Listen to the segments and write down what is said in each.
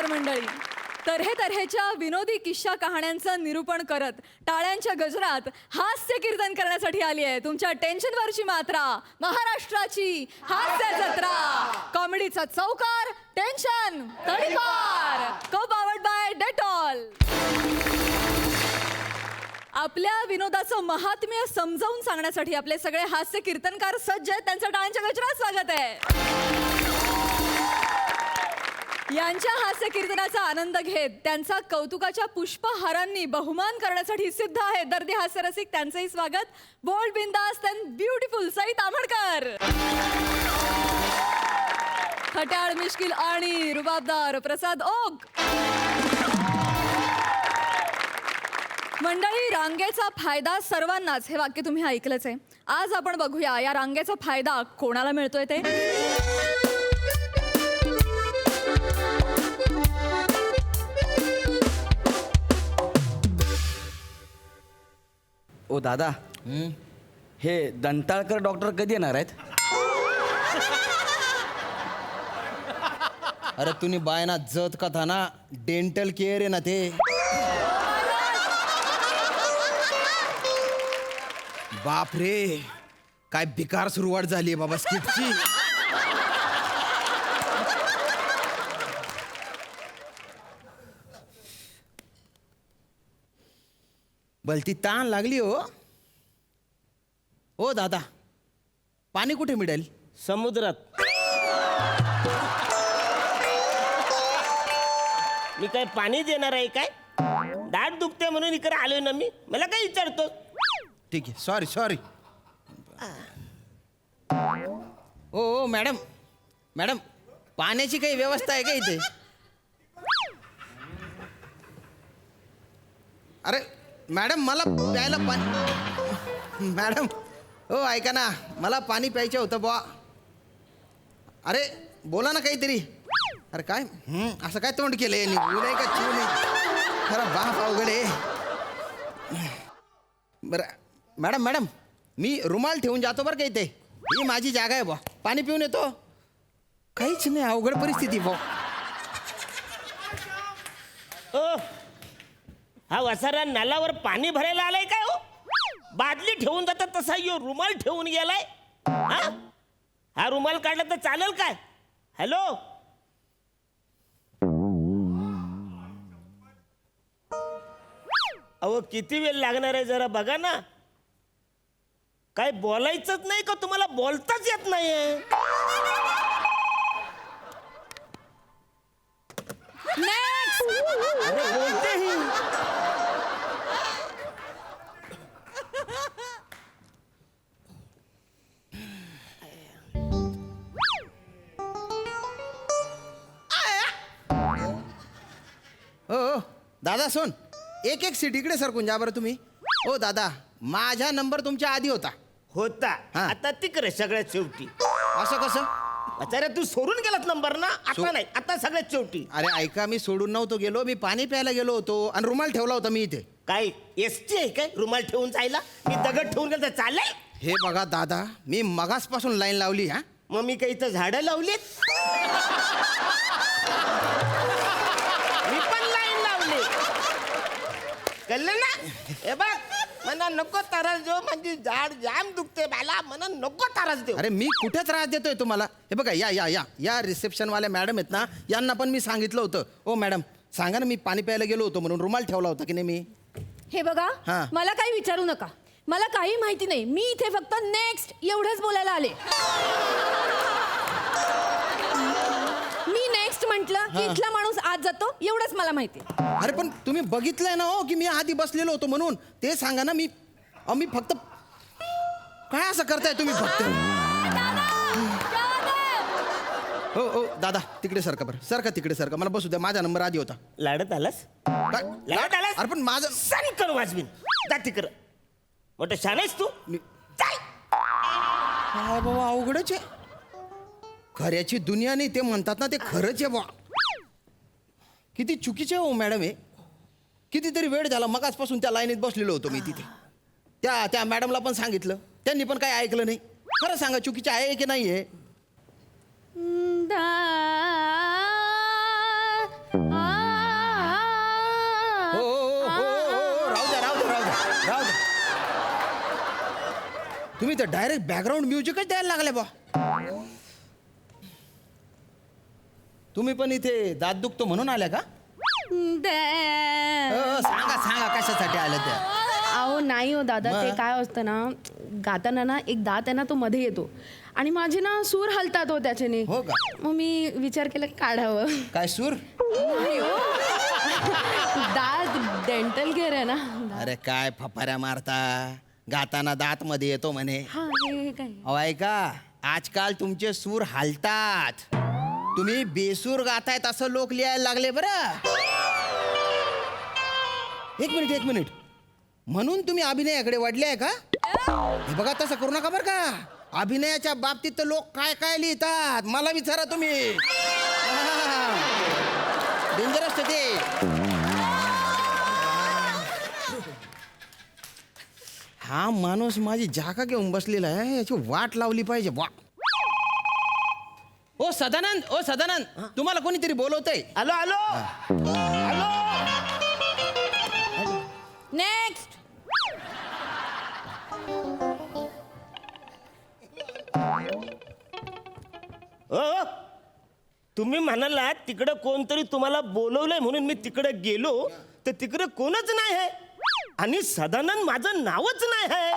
नमस्कार मंडळी. तऱ्हेतऱ्हेच्या विनोदी किस्सा कहाण्यांचं निरूपण करत टाळ्यांच्या गजरात हास्य कीर्तन करण्यासाठी आली आहे तुमच्या टेन्शनवरची मात्रा, महाराष्ट्राची हास्य जत्रा. कॉमेडीचा चौकार, टेन्शन तडीपार, को पावर्ड बाय डेटॉल. आपल्या विनोदाचं महात्म्य समजावून सांगण्यासाठी आपले सगळे हास्य कीर्तनकार सज्ज आहेत. त्यांचं टाळ्यांच्या गजरात स्वागत आहे. यांच्या हास्य कीर्तनाचा आनंद घेत त्यांचा कौतुकाच्या पुष्पहारांनी बहुमान करण्यासाठी सिद्ध आहे दर्दी हास्यरसिक. त्यांचंही स्वागत. बोल्ड, बिंदास अँड ब्युटिफुल सई ताम्हणकर. खट्याळ, मिश्किल आणि रुबाबदार प्रसाद ओक. मंडळी, रांगेचा फायदा सर्वांनाच, हे वाक्य तुम्ही ऐकलंच आहे. आज आपण बघूया या रांगेचा फायदा कोणाला मिळतोय ते. ओ दादा, हे दंताळकर डॉक्टर कधी येणार आहेत? अरे तुम्ही बायना जत का था ना, डेंटल केअर आहे ना ते. बाप रे, काय बेकार सुरुवात झाली बाबा स्किटची. भलती ताण लागली हो. ओ दादा, पाणी कुठे मिळेल? समुद्रात. मी काय पाणी देणार आहे काय? दाट दुखते म्हणून इकडे आलोय ना मी. मला काय विचारतो? ठीक आहे, सॉरी सॉरी. ओ मॅडम, मॅडम पाण्याची काही व्यवस्था आहे का इथे? अरे मॅडम, मला प्यायला पाणी. मॅडम हो ऐका ना, मला पाणी प्यायचं होतं बुवा. अरे बोला ना काहीतरी. अरे काय असं काय तोंड केलंय? बोलाय का चिव नाही? खरं बाप अवघड आहे. बरं मॅडम, मॅडम मी रुमाल ठेवून जातो बरं का इथे. ही माझी जागा आहे बुवा. पाणी पिऊन येतो. काहीच नाही, अवघड परिस्थिती बुवा. ओ, हा वसारा नालावर पाणी भरायला आलाय काय हो? बादली ठेवून जातात तसा यो रुमाल ठेवून गेलाय. हा रुमाल काढला तर चालेल काय? हॅलो, अहो किती वेळ लागणार आहे जरा बघा ना. काय बोलायचंच नाही का तुम्हाला? बोलताच येत नाहीये. अरे बोलते ही. हो दादा सोन, एक एक सीट इकडे सरकून जा बरं तुम्ही. हो दादा, माझा नंबर तुमच्या आधी होता. होता. हा. आता तिकडे सगळ्यात शेवटी. असं कसं? अरे तू सोडून गेलात नंबर ना. आता नाही, आता सगळ्यात शेवटी. अरे ऐका, मी सोडून नव्हतो गेलो. मी पाणी प्यायला गेलो होतो आणि रुमाल ठेवला होता मी इथे. काय एसटी आहे काय रुमाल ठेवून जायला? मी दगड ठेवून गेला तर चालेल? हे बघा दादा, मी मगासपासून लाईन लावली. हा मग मी काही इथं झाडं लावलीत? मी पण लाईन लावली. कळलं ना? हे बघ, मला नको त्रास देऊ. म्हणजे झाड जाम दुखते मला. मला नको त्रास देऊ. अरे मी कुठे त्रास देतोय तुम्हाला? हे बघा, या या या या रिसेप्शनवाल्या मॅडम आहेत ना, यांना पण मी सांगितलं होतं. ओ मॅडम सांगा ना, मी पाणी प्यायला गेलो होतो म्हणून रुमाल ठेवला होता की नाही मी? हे बघा, हा. मला काही विचारू नका. मला काही माहिती नाही. मी इथे फक्त नेक्स्ट एवढंच बोलायला आले. मी नेक्स्ट म्हटलं की इथला माणूस आत जातो एवढंच मला माहिती. अरे पण तुम्ही बघितलंय ना हो की मी आधी बसलेलो होतो म्हणून. ते सांगा ना. मी फक्त काय असं करताय तुम्ही फक्त? हो हो दादा, तिकडे सरका बरं. सरका तिकडे सरका. मला बसू द्या. माझा नंबर आधी होता. लाडत आलास? काय? लाडत आलास? अरे पण माझं सण कर वाजवीन. जा तिकडं. मोठं शान आहेस तू. चाल. काय बाबा, अवघडच आहे. खऱ्याची दुनिया नाही ते म्हणतात ना, ते खरंच आहे बा. किती चुकीचे हो मॅडम हे. कितीतरी वेळ झाला, मगाचपासून त्या लाईनीत बसलेलो होतो मी तिथे. त्या मॅडमला पण सांगितलं, त्यांनी पण काही ऐकलं नाही. खरं सांगा, चुकीचे आहे की नाही आहे? हो राहू द्या राहू द्या राहू द्या राहू द्या. तुम्ही तर डायरेक्ट बॅकग्राऊंड म्युझिकच द्यायला लागले बा. तुम्ही पण इथे दात दुखतो म्हणून आल्या का? सांगा सांगा कशासाठी आल्या त्या? अहो नाही हो दादा, ते मग? काय असतं ना, गाताना ना एक दात आहे ना तो मध्ये येतो आणि माझे ना सूर हलतात हो त्याच्याने. हो का? मग मी विचार केला की काढावं. काय सूर? नाही हो. दात डेंटल केअर आहे ना. अरे काय फपाऱ्या मारता, गाताना दात मध्ये येतो म्हणे. हा हे काय अहो ऐका, आजकाल तुमचे सूर हालतात, तुम्ही बेसूर गातायत असं लोक लिहायला लागले बरं. एक मिनिट म्हणून तुम्ही अभिनयाकडे वळले आहे का? हे बघा, तसं करू नका बरं का. अभिनयाच्या बाबतीत तर लोक काय काय लिहितात मला विचारा तुम्ही. डेंजरस ते. हा माणूस माझी जागा घेऊन बसलेला आहे, याची वाट लावली पाहिजे. वा. ओ सदानंद, तुम्हाला कोणीतरी बोलवतंय. आलो आलो आलो. नेक्स्ट. ओ तुम्ही म्हणाला तिकडं कोणतरी तुम्हाला बोलवलंय म्हणून मी तिकडे गेलो, तर तिकडे कोणच नाही आहे आणि सदानंद माझं नावच नाही आहे.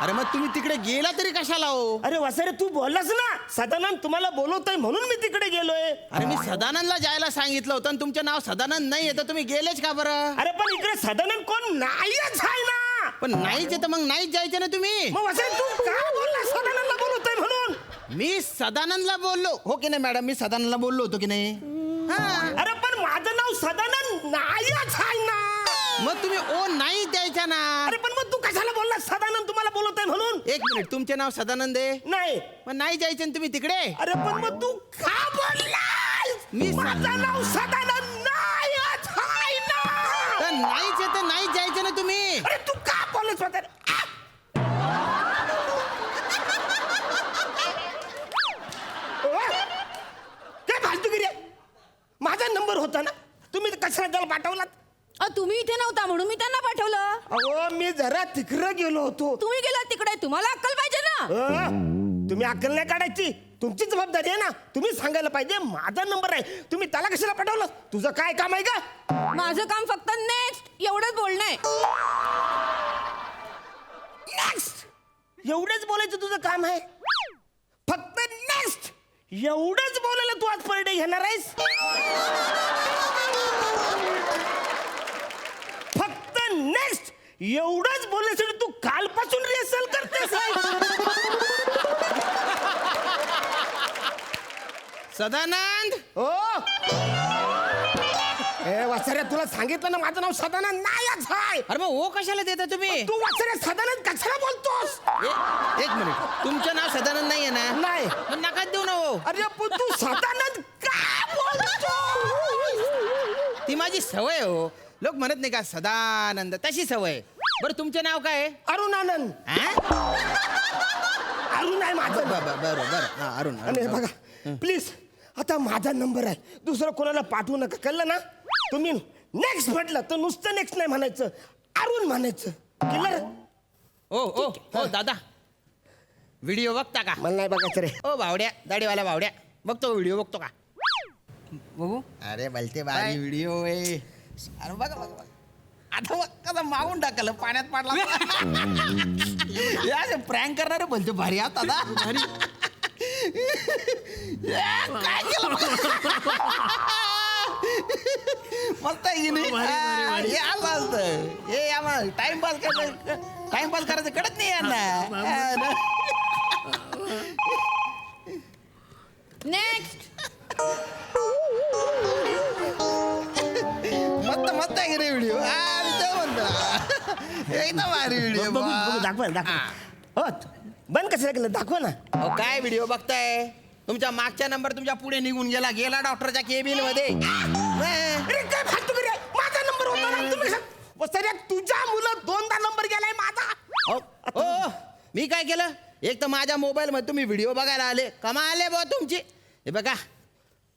अरे मग तुम्ही तिकडे गेला तरी कशाला हो? अरे वसारे, तू बोललास ना सदानंद तुम्हाला बोलवतोय म्हणून मी तिकडे गेलोय. अरे मी सदानंदला जायला सांगितलं होतं आणि तुमचं नाव सदानंद नाही येतं, तुम्ही गेलेच का बरं? अरे पण इकडे सदानंद कोण नाहीच आहे ना. पण नाहीच येतं मग नाहीच जायचं ना तुम्ही. मग वसारे, तू का बोलला सदानंदला बोलवतोय म्हणून? मी सदानंदला बोललो हो की नाही मॅडम? मी सदानंदला बोललो होतो की नाही? अरे पण माझं नाव सदानंद नाहीच आहे ना. मग तुम्ही ओ नाही द्यायचा ना. अरे पण मग तू कशाला बोलला सदानंद तुम्हाला बोलवतोय म्हणून? एक मिनिट, तुमचे नाव सदानंद आहे? नाही. मग नाही जायचं ना तुम्ही तिकडे? अरे पण मग तू का बोललास? मी माझं नाव सदानंद नाहीच आहे ना. तर नाहीच येतं, नाहीच जायचं ना तुम्ही. अरे तू का बोलत होता? काय फालतूगिरी आहे? माझा नंबर होता ना, तुम्ही कशाला त्याला पाठवलात? तुम्ही इथे नव्हता म्हणून मी त्यांना पाठवलं. अहो मी जरा तिकडं गेलो होतो. तुम्ही गेलात तिकडे, तुम्हाला अक्कल पाहिजे ना. तुम्ही अक्कल नाही काढायची, तुमची जबाबदारी आहे ना. तुम्ही सांगायला पाहिजे माझा नंबर आहे, तुम्ही त्याला कशाला पाठवलं? तुझं काय काम आहे का? माझं काम फक्त नेक्स्ट एवढंच बोलणं आहे. नेक्स्ट एवढंच बोलायचं तुझं काम आहे? फक्त नेक्स्ट एवढंच बोलायला तू आज पर डे घेणार आहेस? फक्त नेक्स्ट एवढंच बोलण्यासाठी तू कालपासून रिहर्सल करतेस? सदानंद, हो ए वासऱ्या, तुला सांगितलं ना माझं नाव सदानंद नाहीच आहे. अरे मग ओ कशाला देता तुम्ही? तू वासऱ्या सदानंद कशाला बोलतोस? एक मिनिट, तुमचं नाव सदानंद नाहीये ना? नाही. मग नका देऊ ना हो. अरे पण तू सदानंद का बोलतो? ती माझी सवय हो. लोक म्हणत नाही का सदानंद, तशी सवय. बरं तुमचं नाव काय आहे? अरुण आनंद. हा? अरुण आहे माझं. बरं हा, अरुण आणि हे अरुण. बघा प्लीज, आता माझा नंबर आहे, दुसरं कोणाला पाठवू नका, कळलं ना? तुम्ही नेक्स्ट म्हटलं तर नुसतं नेक्स्ट नाही म्हणायचं, अरुण म्हणायचं. क्लिअर? ओ दादा, व्हिडिओ बघता का? मला नाही बघायचं रे. ओ बावड्या, दाढीवाला बावड्या, बघतो व्हिडिओ बघतो का? बघू. अरे भलते भारी व्हिडिओ आहे. अरे बघा बघा बघा. आता बघ कसं मागून टाकलं, पाण्यात पाडला. या प्रँक करणारे भलते भारी आहात दादा. काय केलं मस्त आहे की नाही? हे असं असतं. हे आम्हाला टाइमपास करायचं कळत नाही यांना. नेक्स्ट. मस्त आहे की नाही व्हिडिओ? एकदम भारी व्हिडिओ. दाखवा हो, बंद कशाला केलं? दाखवा ना. काय व्हिडिओ बघताय? तुमच्या मागचा नंबर तुमच्या पुढे निघून गेला डॉक्टरच्या केबिन मध्ये. अरे काय फालतू करे? माझा नंबर होता ना, तुम्ही सर तुझ्या मुलं दोनदा नंबर गेलाय माझा. हो मी काय केलं? एक तर माझ्या मोबाईल मध्ये तुम्ही व्हिडिओ बघायला आले, कमाल आहे बुवा तुमची. हे बघा,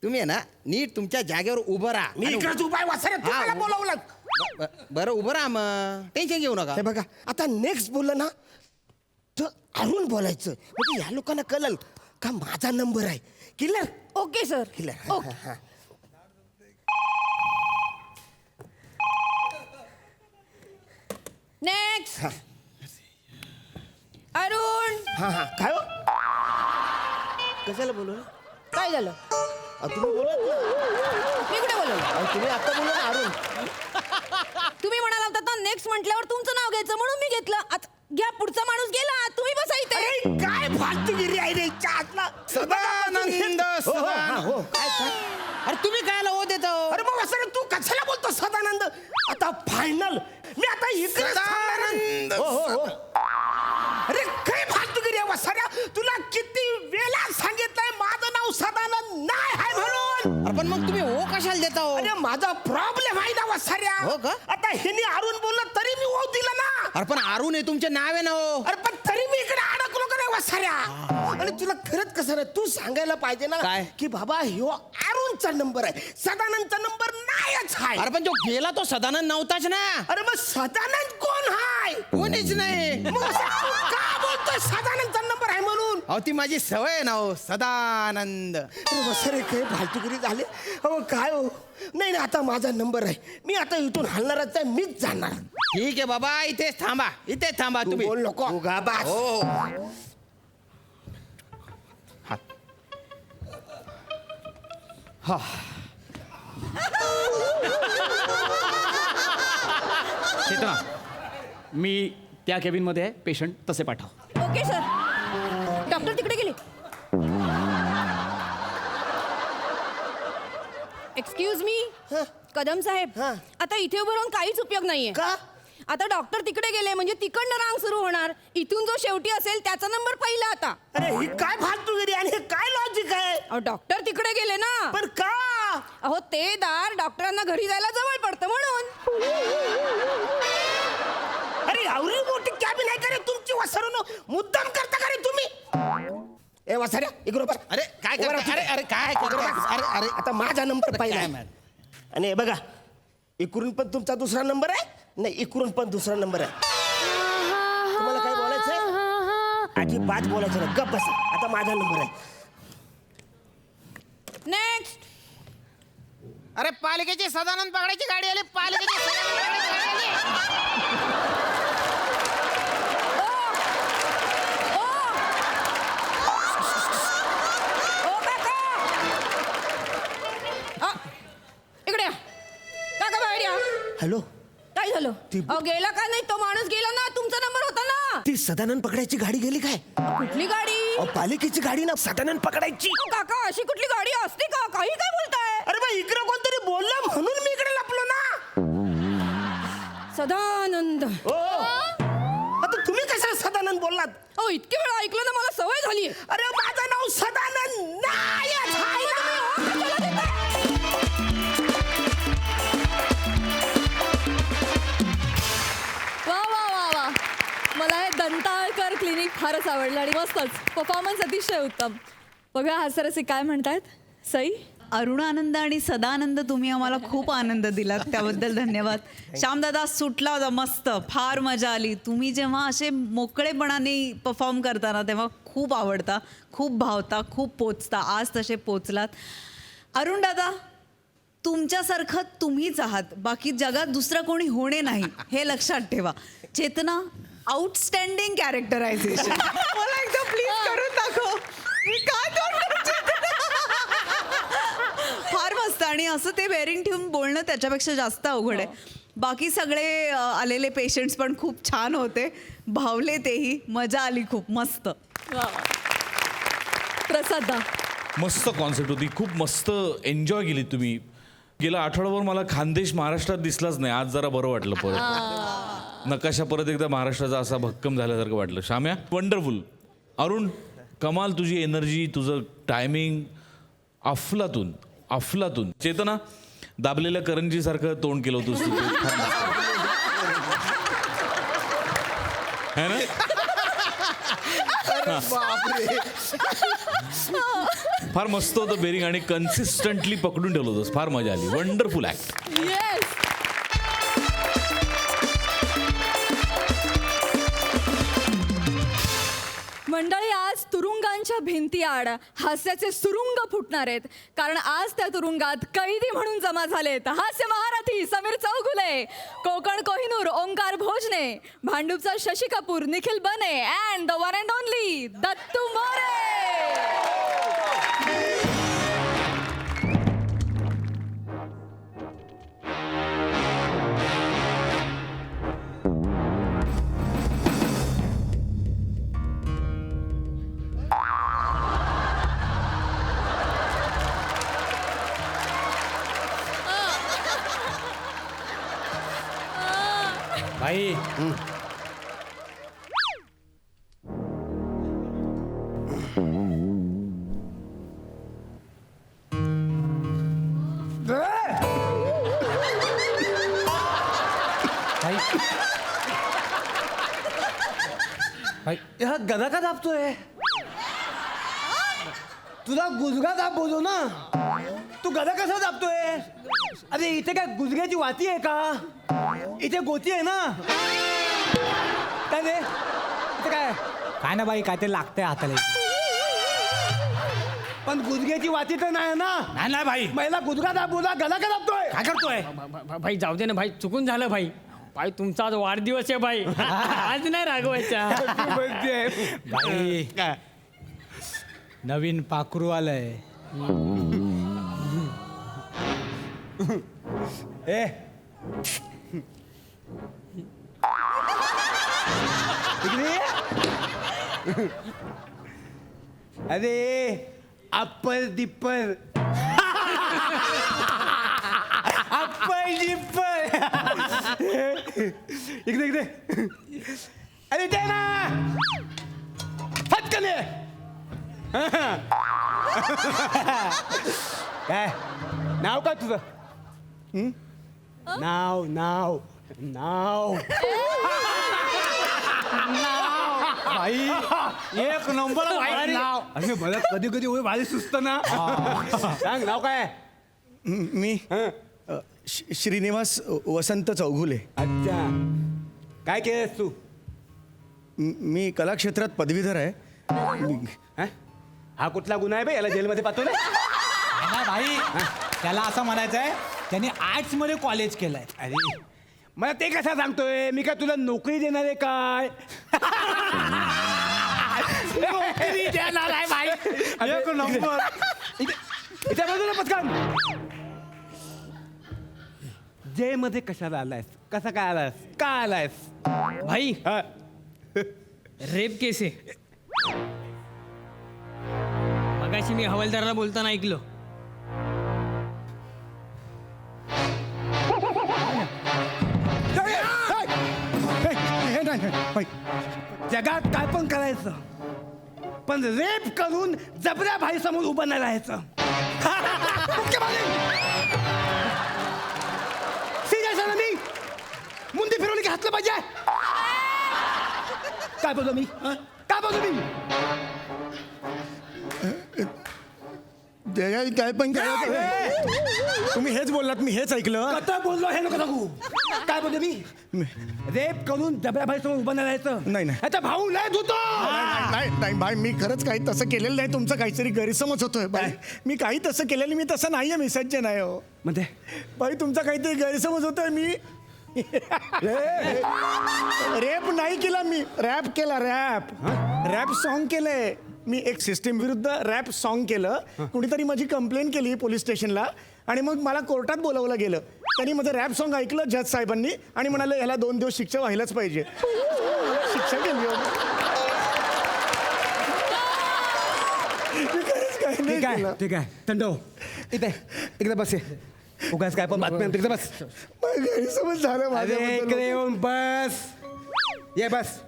तुम्ही आहे ना नीट तुमच्या जागेवर उभं राहा मी आणि इकडेच उपाय वासरे हा, तुम्हाला बोलावलं बरं उभं राहा मग टेन्शन घेऊ नका हे बघा आता नेक्स्ट बोललं ना तर अरुण बोलायचं म्हणजे या लोकांना कळलं का माझा नंबर आहे clear okay sir clear okay next Arun हा हा काय हो कशाला बोलू काय झालं तुम्ही बोलत ना मी कुठे बोलवलं अहो, तुम्ही आता बोला ना अरुण तुम्ही म्हणाला होता ना नेक्स्ट म्हटल्यावर तुमचं नाव घ्यायचं म्हणून मी घेतलं आता घ्या पुढचा माणूस गेला तुम्ही बसा इथे अरे काय फालतूगिरी आहे रे इच्छा आतला सदानंद हो, हो, हा, हो. काय अरे तुम्ही कायला हो देतो अरे मग असं तू कशाला बोलतो सदानंद आता फायनल मी आता इकडे सदानंद. हो हो हो अरे काय फालतूगिरी आहे वसाऱ्या तुला किती वेळा सांगितलंय माझं नाव सदानंद नाही आहे म्हणून अरे पण मग तुम्ही हो कशाला देता हो अरे माझा प्रॉब्लेम आहे ना वसाऱ्या हो का? आता हिने अरुण बोललं तरी मी हो दिलं ना अरे पण अरुण आहे तुमचे नाव आहे ना हो अरे पण तरी मी इकडे अडकलो का नाही वसाऱ्या आणि तुला खरंच कसं रे तू सांगायला पाहिजे ना काय? की बाबा ह्यो अरुणचा नंबर आहे सदानंदचा नंबर नाहीच आहे अरे पण जो गेला तो सदानंद नव्हताच ना अरे मग सदानंद कोण हाय कोणीच नाही मग असं तू का बोलतोय सदानंदचा नंबर आहे म्हणून अहो ती माझी सवय आहे ना हो सदानंद अरे वसरे काय फालतुगिरी झाले हो काय हो नाही ना आता माझा नंबर आहे मी आता इथून हलणारच आहे मीच जाणार ठीक आहे बाबा इथेच थांबा तू तुम्ही बोल नको उगा बास. हो हा चेतना मी त्या केबिनमध्ये आहे पेशंट तसे पाठव ओके सर डॉक्टर तिकडे गेले एक्सक्यूज मी कदम साहेब हा. आता इथे उभं राहून काहीच उपयोग नाहीये का आता डॉक्टर तिकडे गेले म्हणजे तिकडनं रांग सुरू होणार इथून जो शेवटी असेल त्याचा नंबर पहिला आता अरे ही काय फालतुगिरी आणि हे काय लॉजिक आहे अहो डॉक्टर तिकडे गेले ना पण का अहो ते दार डॉक्टरांना घरी जायला जवळ पडतं म्हणून अरे एवढी मोठी कॅबिन आहे का रे तुमची वसरून मुद्दाम करता का रे तुम्ही ए वसाऱ्या इकडे बस अरे काय उभं राहा करता? तिथे. अरे काय इकडे करता? बस. अरे, अरे. आता माझा नंबर पहिला काय आहे. मॅम? आणि हे बघा इकडून पण तुमचा दुसरा नंबर आहे नाही इकडून पण दुसरा नंबर आहे तुम्हाला काय बोलायचंय अजिबात बोलायचं नाही गप्प बसा आता माझा नंबर आहे नेक्स्ट अरे पालिकेची सदानंद पकडायची गाडी आली पालिकेची सदानंद पकडायची गाडी आली. इकडे या. काका बाहेर या हॅलो काय झालं ती- अहो गेला का नाही तो माणूस गेला ना तुमचा नंबर होता ना ती सदानंद पकडायची गाडी गेली काय कुठली गाडी अहो, पालिकेची गाडी ना सदानंद पकडायची अहो, काका अशी कुठली गाडी असते का काही काय बोलताय अरे बा इकडे कोणतरी बोललं म्हणून मी इकडे लपलो ना सदानंद हो आता तुम्ही कशाला सदानंद बोललात अहो इतके वेळा ऐकलं ना मला सवय झाली अरे माझं नाव सदानंद नायक आहे ना. वा वा वा वा मला हे दंताळकर क्लिनिक फारच आवडलं आणि मस्तच परफॉर्मन्स अतिशय उत्तम बघा हास्यरसिक काय म्हणतायत सई अरुणानंद आणि सदानंद तुम्ही आम्हाला खूप आनंद दिलात त्याबद्दल धन्यवाद श्यामदादा सुटला होता मस्त फार मजा आली तुम्ही जेव्हा असे मोकळेपणाने परफॉर्म करता ना तेव्हा खूप आवडता खूप भावता खूप पोचता आज तसे पोचलात अरुण दादा तुमच्यासारखं तुम्हीच आहात बाकी जगात दुसरं कोणी होणे नाही हे लक्षात ठेवा चेतना आउटस्टँडिंग कॅरेक्टरायझेशन मला एकदा प्लीज करून दाखव मी काय करणार चेतना? फार मस्त आणि असं ते बेरिंग ठेवून बोलणं त्याच्यापेक्षा जास्त अवघड आहे बाकी सगळे आलेले पेशंट्स पण खूप छान होते भावले तेही मजा आली खूप मस्त वा वा प्रसाद दा मस्त कॉन्सेप्ट होती खूप मस्त एन्जॉय केली तुम्ही गेला आठवडाभर मला खानदेश महाराष्ट्रात दिसलाच नाही आज जरा बरं वाटलं परत नकाशा परत एकदा महाराष्ट्राचा असा भक्कम झाल्यासारखं वाटलं शाम्या वंडरफुल अरुण कमाल तुझी एनर्जी तुझं टायमिंग अफलातून चेतना दाबलेल्या करंजीसारखं तोंड केलं होतंस तू फार मस्त. है ना बापरे. फार मस्त होतं बेरिंग आणि कन्सिस्टंटली पकडून ठेवलं होतंस. फार मजा आली. Wonderful act. येस. मंडळी, आज तुरुंगांच्या भिंतीआड हास्याचे सुरुंग फुटणार आहेत, कारण आज त्या तुरुंगात कैदी म्हणून जमा झालेत हास्य महारथी समीर चौगुले, कोकण कोहिनूर ओंकार भोजने, भांडूपचा शशी कपूर निखिल बने and the one and only Dattu More. भाई हा गदा का दाबतोय? तुला गुजगा दाब बोलू ना. तू गदा कसा दाबतोय? अरे इथे काय गुजग्याची वाती आहे का? इथे गोती आहे ना. काय रे इथे काय ना बाई, काय ते लागतंय हाताला. पण गुजग्याची वाती तर नाही ना. नाही भाई, महिला गुजगा दाब बोला, गदा का दाबतोय? काय करतोय? भाई जाऊ दे ना भाई, चुकून झालं भाई. भाई तुमचा आज वाढदिवस आहे भाई. आज नाही रागवायचा. बाई नवीन पाखरू आलंय. ए इकडे ये. अरे अप्पर दिप्पर. अप्पर दिप्पर. इकडे इकडे. अरे दे ना फटकन ये. काय नाव काय तुझं? नाव नाव नाव भाई एक नंबर भाई नाव. अरे मला कधी कधी भारी सुचत ना. सांग नाव काय? मी श्रीनिवास वसंत चौगुले. अच्छा, काय केलंस तू? मी कला क्षेत्रात पदवीधर आहे. हा? हा कुठला गुन्हा आहे बे? याला जेलमध्ये पाठवलं? भाई त्याला असं म्हणायचं आहे त्याने आर्ट्स मध्ये कॉलेज केलंय. अरे मला ते कसं सांगतोय? मी काय तुला नोकरी देणार आहे काय? नोकरी देणार आहे भाई. एक नंबर. इथे बाजूला पटकन. जे मध्ये कशाला आलायस? कसा काय आलायस? का आलायस? भाई हा. रेप केस आहे. मगाशी मी हवालदाराला बोलताना ऐकलो. जगात काय पण करायचं, पण रेप करून जबऱ्या भाई समोर उभं नाही राहायचं. सिरियस आहे ना मी. मुंडी फिरवली की हातलं पाहिजे. काय बोलतो मी? काय बोलतो मी? काय पण तुम्ही हेच बोललात, मी हेच ऐकलं. कथा बोललो हे नको सांगू. काय बोलतो मी? रेप करून जबऱ्या भाई समोर उभं नाही राहायचं. नाही, नाही. आता भाऊ लय धुतो. नाही भाई, मी खरंच काही तसं केलेलं नाही. तुमचं काहीतरी गैरसमज होतोय भाई. मी काही तसं केलेलं, मी तसं नाहीये. मी सज्ज नाही हो. म्हणजे भाई तुमचा काहीतरी गैरसमज होतोय. मी रेप नाही केला, मी रॅप केला. रॅप सॉन्ग केलंय मी. एक सिस्टीम विरुद्ध रॅप सॉन्ग केलं. कुणीतरी माझी कंप्लेंट केली पोलीस स्टेशनला आणि मग मला कोर्टात बोलावलं गेलं. त्यांनी माझं रॅप सॉन्ग ऐकलं जज साहेबांनी आणि म्हणाले ह्याला 2 दिवस शिक्षा व्हायलाच पाहिजे. शिक्षा केली. ठीक आहे थंडो. इथे इकडे बस. उगाच काय पण बातम्या तिकडे बस. गैरसमज झालं अरे माझ्याबद्दल. इकडे येऊन बस. ये बस.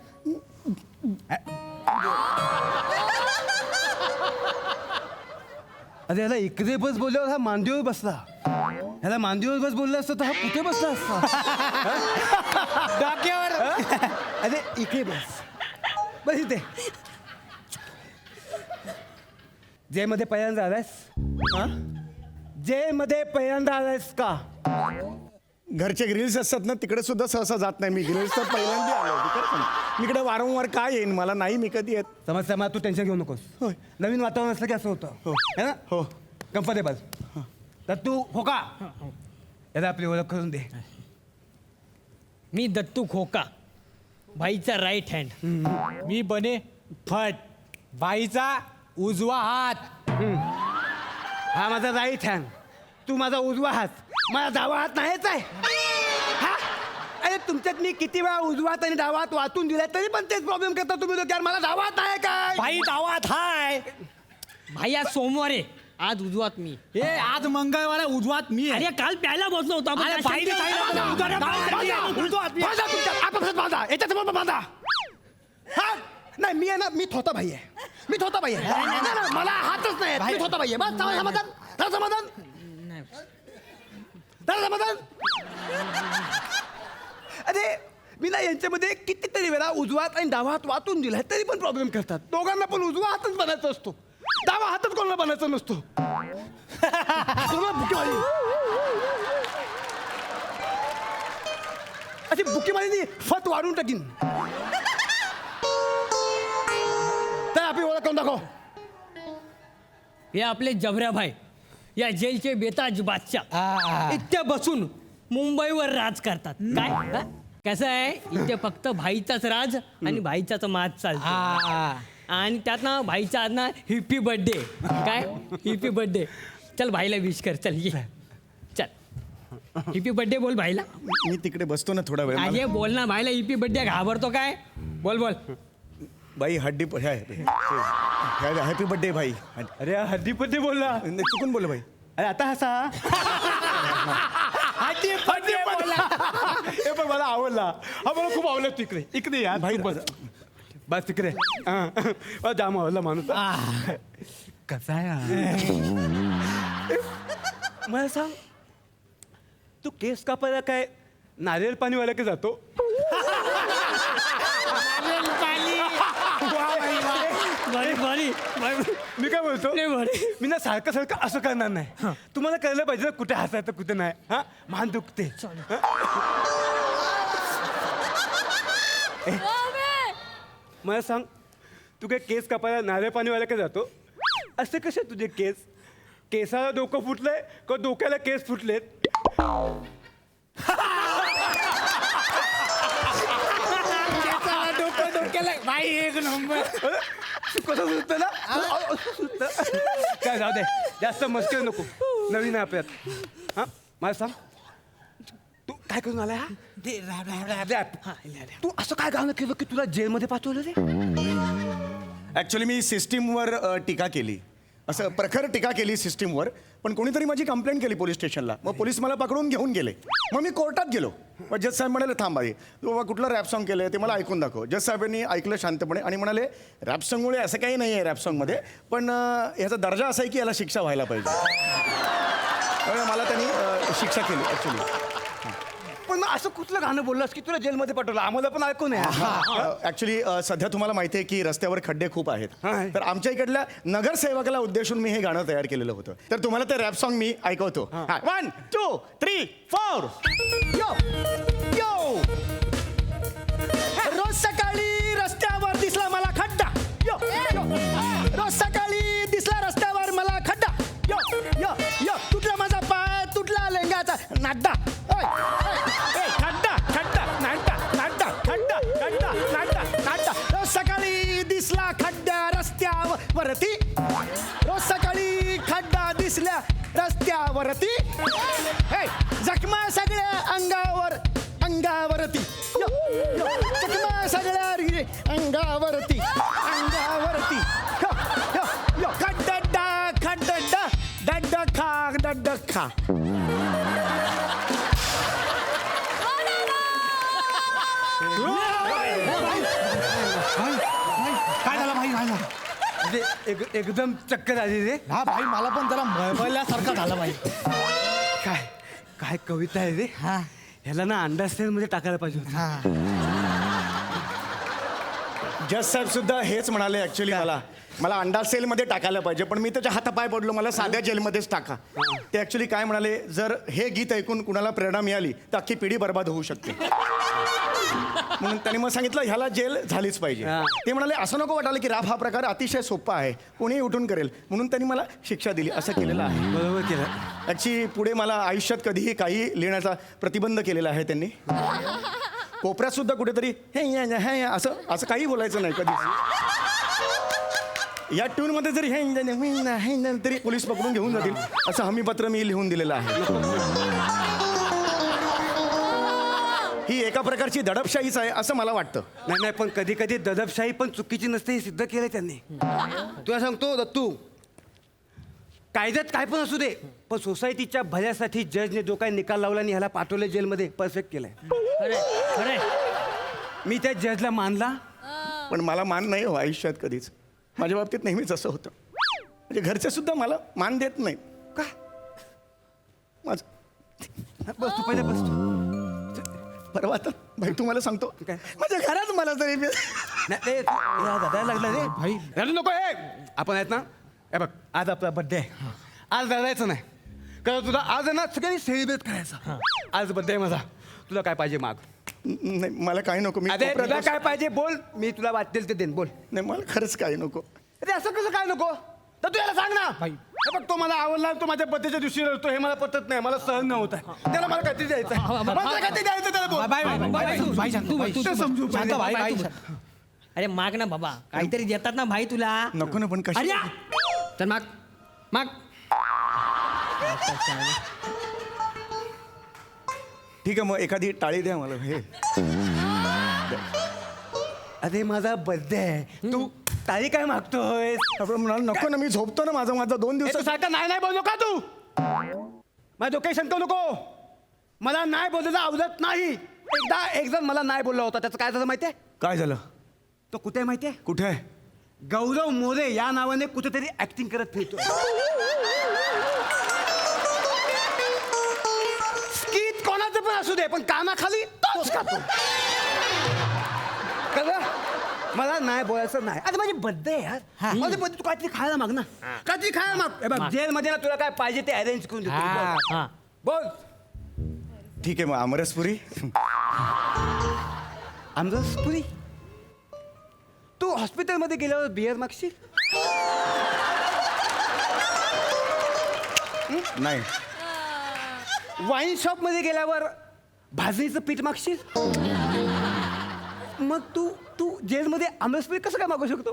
अरे ह्याला इकडे बस बोलल्यावर हा मांडीवर बसला. ह्याला मांडीवर बस बोलला असतं तर हा कुठे बसला असता? डोक्यावर. अरे इकडे बस. बस इथे. जे मध्ये पहिल्यांदा आलायस हा? जे मध्ये पहिल्यांदा आलायस का? घरचे ग्रिल्स असतात ना तिकडे सुद्धा सहसा जात नाही मी. ग्रिल्स तर पहिल्यांदा आलो मी इकडे वारंवार काय येईन मला नाही मी कधी येत. समज तू टेन्शन घेऊ नकोस. होय. नवीन वातावरण असलं की असं होतं. हो. है ना? हो. कम्फर्टेबल. तर तू हो का याला आपली ओळख करून दे. मी दत्तू खोका, भाईचा राईट हँड. मी बने फट, बाईचा उजवा हात. हा माझा राईट हँड, तू माझा उजवा हात. माझा डावा हात नाहीच आहे. हा? अरे तुमच्यात मी किती वेळा उजवा हात आणि डावा हात वाचून दिलाय तरी पण तेच प्रॉब्लेम करता तुम्ही लोक. यार मला डावा हात आहे काय? बाई गावात हाय. भाई आज सोमवार आहे, आज उजवात मी. हे आज मंगळवार आहे, उजवात मी आहे. अरे काल प्यायला बसलो होतो आपण. अरे काय बाईने शक्य सांगितलं आहे? होतं, उजवा हात माझा आहे, उजवात मी आहे. बांधा तुमच्यात, आपापसात बांधा, याच्यासमोर बांधा. हा? नाही मी आहे ना, मी थोता भाई आहे. मी थोता भाई आहे. नाही, नाही, मला हातच नाही आहेत. मी थोता भाई आहे. बस झालं समाधान. झालं समाधान. झालं समाधान. अरे मी ना यांच्यामध्ये कितीतरी वेळा उजवा हात आणि डावा हात वाचून दिलाय तरी पण प्रॉब्लेम करतात. दोघांना पण उजवा हातच बनायचा असतो, डावा हातच कोणाला बनायचा नसतो. बुकेवाली अशी बुकेवाली फत वाढून टाकीन. तर आपली ओळख करून दाखव. हे आपले जबऱ्या भाई, या जेलचे बेताज बादशाह. इथे बसून मुंबईवर राज करतात. काय हा? कसं आहे, इथे फक्त भाईचाच राज आणि भाईचाच माज चालतो. आणि त्यात ना भाईचा आज ना हिप्पी बर्थडे. काय हिप्पी बर्थडे? चल भाईला विश कर. चल ये, चल हिप्पी बर्थडे बोल भाईला. मी तिकडे बसतो ना थोडा वेळ. अरे बोल ना भाईला. हिप्पी बर्थडे घाबरतो काय? बोल बोल. बाई हड्डी हॅपी बर्थडे भाई. अरे हड्डीपट्टी बोलला, चुकून बोल भाई. अरे आता हसा. हड्डीपट्टी बोलला. हे पण मला आवडला. हा मला खूप आवडला. तिकडे इकडे या भाई, बस बस तिकडे. हा. जाम आवडला माणूस. कसा आहे मला सांग, तू केस कापायला काय नारियल पाणीवाला की जातो? भारी भारी. मी काय बोलतो, लय भारी. मी ना सारखं सारखं असं करणार नाही. तुम्हाला कळलं पाहिजे ना कुठे हसायचं कुठे नाही. हा मान दुखते. मला सांग, तू काय केस कापायला नारळ पाणीवाला काय जातो? असे कसे तुझे केस? केसाला डोकं फुटलंय का डोक्याला केस फुटलेत? डोक्याला बाई एक नंबर. कसं सुचतं ना? असं सुचतं. काय जाऊ दे, जास्त मस्ती नको. नवीन आहे आपल्यात. हा मला सांग, तू काय करून आलाय? हा रॅप. तू असं काय गाणं केलं की तुला जेलमध्ये पाठवलं रे? ॲक्च्युली मी सिस्टीमवर टीका केली, असं प्रखर टीका केली सिस्टीमवर. पण कोणीतरी माझी कंप्लेंट केली पोलीस स्टेशनला. मग पोलीस मला पकडून घेऊन गेले. मग मी कोर्टात गेलो. मग जज साहेब म्हणाले थांब आधी, तू बाबा कुठलं रॅप सॉन्ग केलं ते मला ऐकून दाखव. जज साहेबांनी ऐकलं शांतपणे आणि म्हणाले रॅप सॉन्गमुळे असं काही नाही आहे रॅप सॉन्गमध्ये, पण ह्याचा दर्जा असा आहे की याला शिक्षा व्हायला पाहिजे. त्यामुळे मला त्यांनी शिक्षा केली ॲक्च्युली. पण मग असं कुठलं गाणं बोललास की तुला जेलमध्ये पाठवलं? आम्हाला पण ऐकू नये. ॲक्च्युली सध्या तुम्हाला माहिती आहे की रस्त्यावर खड्डे खूप आहेत. तर आमच्या इकडल्या नगरसेवकाला उद्देशून मी हे गाणं तयार केलेलं होतं. तर तुम्हाला ते रॅप सॉन्ग मी ऐकवतो. 1 2 3 4. यो यो, रोज सकाळी रस्त्यावर दिसला मला खड्डा. यो यो, रोज सकाळी दिसला रस्त्यावर मला खड्डा. यो यो यो, तुटला माझा पाय, तुटला लेंगाचा नाड्डा. खड्डा खड्डा नाड्डा नाड्डा खड्डा खड्डा नाड्डा नाड्डा. रोज सकाळी दिसला खड्डा रस्त्यावरती. रोज सकाळी खड्डा दिसल्या रस्त्यावरती. हे जखमा सगळ्या अंगावर अंगावरती. यो यो, जखमा सगळ्या अंगावरती अंगावरती. यो यो यो, खड्डा खड्डा डड्डा खा डड्डा खा. काय झालं भाई? झालं एकदम चक्कर आली रे. हा भाई, मला पण जरा मळमळल्यासारखं झालं भाई. काय काय कविता आहे रे. हा ह्याला ना अंडरस्टँड मध्ये टाकायला पाहिजे होतं. जज साहेब सुद्धा हेच म्हणाले ॲक्च्युली मला मला अंडा सेलमध्ये टाकायला पाहिजे, पण मी त्याच्या हातापाय पडलो, मला साध्या जेलमध्येच टाका. ते ॲक्च्युली काय म्हणाले, जर हे गीत ऐकून कुणाला प्रेरणा मिळाली तर अख्खी पिढी बर्बाद होऊ शकते. म्हणून त्यांनी मग सांगितलं ह्याला जेल झालीच पाहिजे. ते म्हणाले असं नको वाटायला की राप हा प्रकार अतिशय सोपा आहे, कोणीही उठून करेल, म्हणून त्यांनी मला शिक्षा दिली. असं केलेलं आहे. बरोबर केलं. ॲक्च्युली पुढे मला आयुष्यात कधीही काही लिहिण्याचा प्रतिबंध केलेला आहे त्यांनी. कोपऱ्यात सुद्धा कुठेतरी हे असं काही बोलायचं नाही कधी. या ट्यूनमध्ये जरी हे तरी पोलीस पकडून घेऊन जातील असं हमीपत्र मी लिहून दिलेलं आहे. ही एका प्रकारची दडपशाहीच आहे असं मला वाटतं. नाही, पण कधी कधी दडपशाही पण चुकीची नसते, हे सिद्ध केलंय त्यांनी. तुला सांगतो दत्तू, कायद्यात काय पण असू दे, पण सोसायटीच्या भल्यासाठी जजने जो काही निकाल लावला आणि ह्याला पाठवलं जेलमध्ये, परफेक्ट केलंय. मी त्या जजला मानला, पण मला मान नाही हो आयुष्यात कधीच. माझ्या बाबतीत नेहमीच असं होतं. म्हणजे घरचे सुद्धा मला मान देत नाहीत. का? माझं बस तू पहिले बस तू. परवा आता भाई तुम्हाला सांगतो काय? माझ्या घरात मला तरी दादा लागला रे भाई. रडू नको. आपण आहेत ना, हे बघ, आज आपला बड्डे आहे. आज रडायचं नाही, कारण तुला आज आहे ना सगळ्यांनी सेलिब्रेट करायचं. आज बड्डे आहे माझा. तुला काय पाहिजे माग. नाही मला काही नको. मी अरे कोपऱ्यात तुला बस- काय पाहिजे बोल, मी तुला वाटेल ते देईन. बोल. नाही मला खरंच काही नको. अरे असं कसं काय नको, तर तू याला सांग ना. हे बघ, तो मला आवडला, तो माझ्या बड्डेच्या दिवशी रडतो, हे मला पटत नाही, मला सहन न होत आहे. त्याला मला काहीतरी द्यायचं आहे. मला काहीतरी द्यायचं त्याला. बोल. ते समजू पाहिजे. अरे माग ना बाबा, काहीतरी देतात ना भाई तुला. नको ना, पण कशी अरे चल माग माग. ठीक आहे, मग एखादी टाळी द्या मला. हे अरे माझा बर्थडे आहे, तू तारी काय मागतोय? आपण म्हणाल नको ना, मी झोपतो ना. माझा 2 दिवस सारखं नाही बोलू का तू? माझ्या डोक्यात शंका नको. मला नाही बोलायला आवडत नाही. एकदा एक जण मला नाही बोलला होता, त्याचं काय झालं माहितीये? काय झालं? तो कुठे आहे माहितीये? कुठे आहे? गौरव मोरे या नावाने कुठेतरी ऍक्टिंग करत फिरतो. स्किट कोणाचं पण असू दे, पण कानाखाली तोच खातो. कळलं? मला नाही बोलायचं नाही. आता माझी बर्थडे आहे यार. माझे बर्थडे तू काहीतरी खायला माग ना, काहीतरी खायला माग. हे बघ, जेलमध्ये ना तुला काय पाहिजे ते अरेंज करून देतो. हा. बोल. ठीक आहे, मग आमरसपुरी. आमरसपुरी? तू हॉस्पिटलमध्ये गेल्यावर बिअर मागशील? नाही. वाईन शॉपमध्ये गेल्यावर भाजणीचं पीठ मागशील? मग तू जेलमध्ये आमरसपुरी कसं काय मागू शकतो?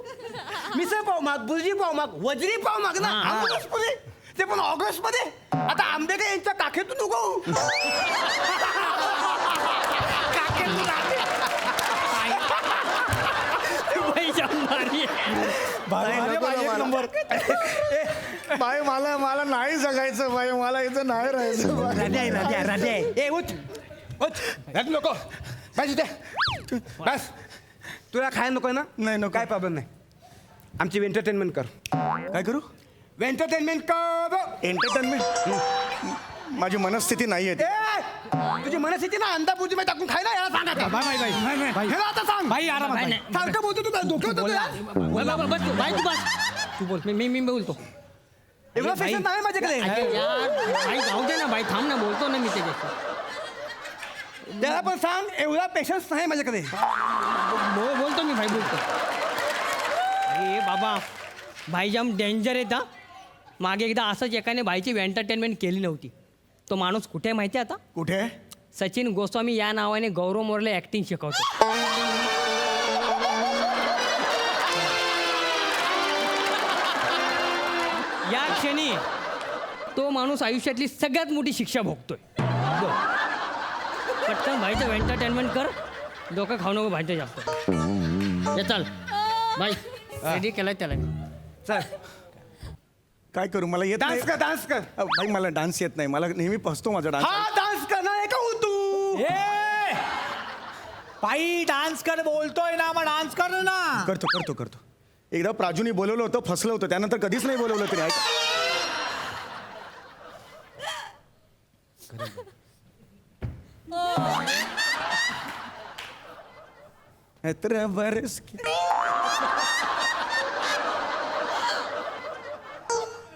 मिसळ पाव माग, बुर्जी पाव माग, वजरी पाव माग ना. आमरसपुरी ते पण ऑगस्ट मध्ये. आता आंबेडकर यांच्या काखेतून उगवू. काखेतून बाई मला नाही जगायचं. बाई मला इथं नाही राहायचं. ए उठ उठ, रडू नको. बस इथे बस. तुला खायला नको ना? नाही नको. काय प्रॉब्लेम नाही. आमची एंटरटेनमेंट कर. काय करू? एंटरटेनमेंट कर. एंटरटेनमेंट? माझी मनस्थिती नाही आहे. तुझी मनस्थिती ना अंदापूजी मध्ये टाकून खायला याला सांग आता. ह्याला आता सांग. सारखं बोलतो तू, डोकं होतं तुला. बस तू भाई, तू बस. तू बोल, मी बोलतो. एवढा भाई. पेशंट नाही माझ्याकडे. अरे यार भाई जाऊ दे ना भाई, थांब ना, बोलतो ना मी त्याच्याशी. त्याला पण सांग एवढा पेशन्स नाही माझ्याकडे. बोलतो मी भाई, बोलतो. अरे बाबा, भाई जाम डेंजर आहे हा. मागे एकदा असंच एकाने भाईची एंटरटेनमेंट केली नव्हती. तो माणूस कुठे माहिती आहे आता? कुठे? सचिन गोस्वामी या नावाने गौरव मोरले ऍक्टिंग शिकवतो. या क्षणी तो माणूस आयुष्यातली सगळ्यात मोठी शिक्षा भोगतोय. बोल. पटकन भाईचं एंटरटेनमेंट कर. डोकं खाऊ नको भाईचं जास्त. ये चल भाई, रेडी केलाय त्याला. चल काय करू? मला येत डान्स कर, डान्स कर. भाई मला डान्स येत नाही. मला नेहमी फसतो माझा डान्स. हा डान्स करणार आहे का हो तू? बाई डान्स कर बोलतोय ना, मग डान्स कर ना. करतो. एकदा प्राजूनी बोलवलं होतं, फसलं होतं. त्यानंतर कधीच नाही बोलवलं तरी.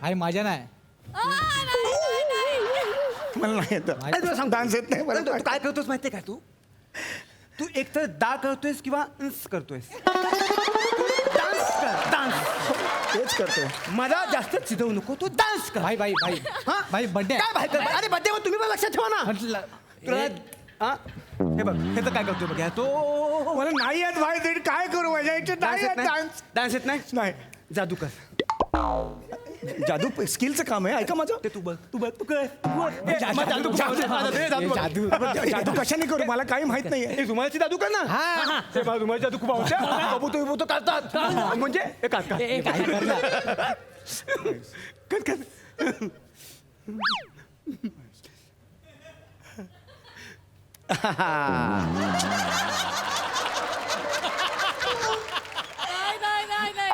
भाई माझ्या नाही मला नाही येत तुला सांग डान्स येत नाही मला. तू काय करतोस माहितीये का तू एक तर दा करतोयस किंवा इंस करतोयस डान्स कर डान्स तेच करतोय. मला जास्त चिडवू नको तू डान्स कर भाई भाई भाई हा? भाई बर्थडे काय भाई कर अरे बड्डे तुम्ही पण लक्षात ठेवा ना तुला हा? हे बघ हे तर काय करतोय बघ तो मला नाही येत भाई ते काय करू माझ्या इथे नाही येत डान्स. डान्स येत नाही नाही जादू कर जादू स्किलचं काम आहे ऐका माझं. ते तू बघ तू कर ए, मग जादू जादू कशाने करू मला काही माहित नाहीये. रुमालाची जादू कर ना ते बघ, रुमालाची जादू खूप आवडते बाबू तो करतात म्हणजे हे काढ कर कर नाही नाही नाही